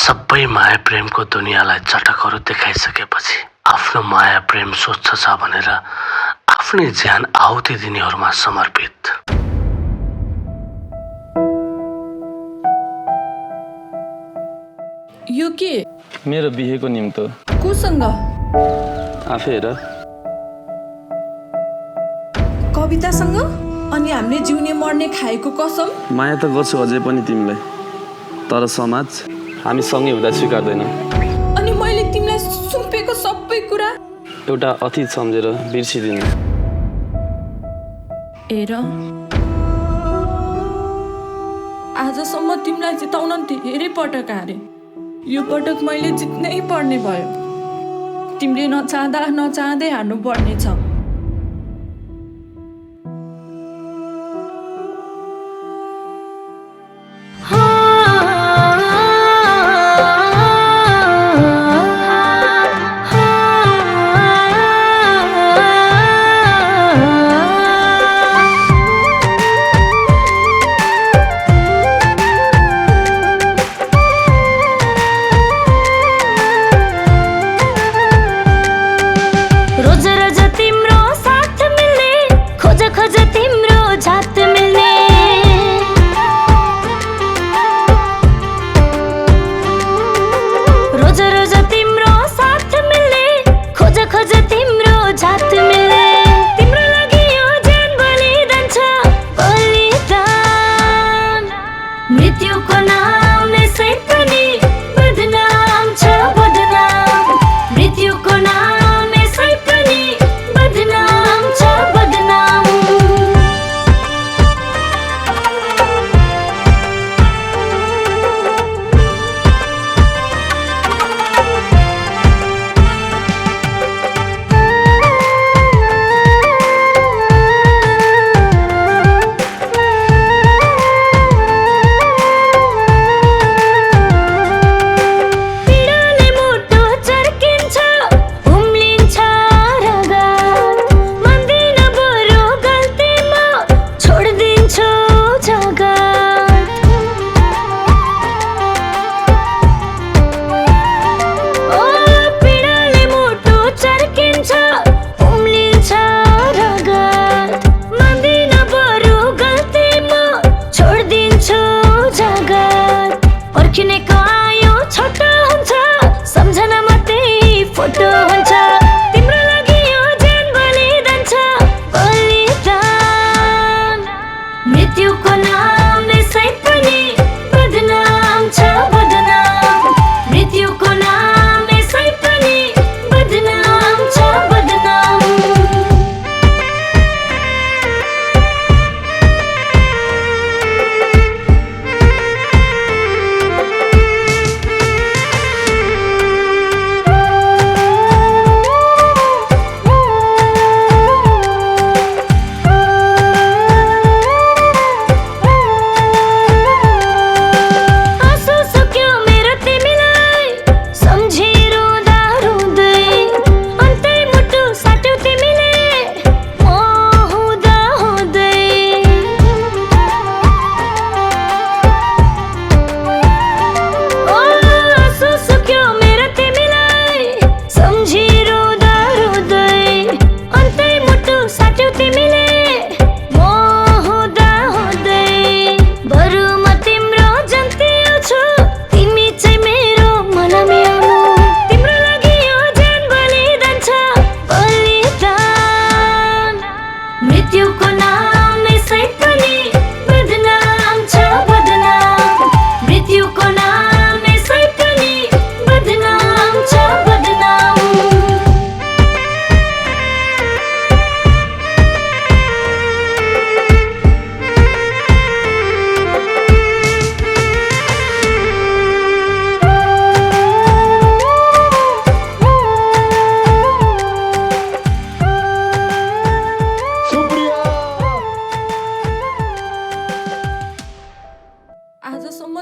सबै माया प्रेमको दुनियाँलाई चटकहरू देखाइसकेपछि आफ्नो माया प्रेम स्वच्छ छ भनेर आफ्नै ज्यान आहुति दिनेहरूमा समर्पित। यो के? मेरो बिहेको निम्तो। कोसँग? आफै हेर। कवितासँग? अनि हामीले जिउने मर्ने खाएको कसम? माया त गर्छु अझै पनि तिमीलाई, तर समाज हामी सँगै हुँदा स्वीकार्दैन। अनि मैले तिमीलाई सुम्पेको सबै कुरा एउटा अतीत सम्झेर बिर्सिदिनु। हेर, आजसम्म तिमीलाई जिताउन धेरै पटक हारे। यो पटक मैले जित्नै पर्ने भयो। तिमीले नचाहँदा नचाहँदै हार्नु पर्नेछ।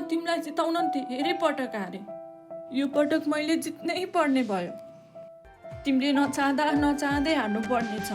तिमीलाई जिताउन धेरै पटक हारे। यो पटक मैले जित्नै पर्ने भयो। तिमीले नचाहँदा नचाहँदै हार्नु पर्नेछ।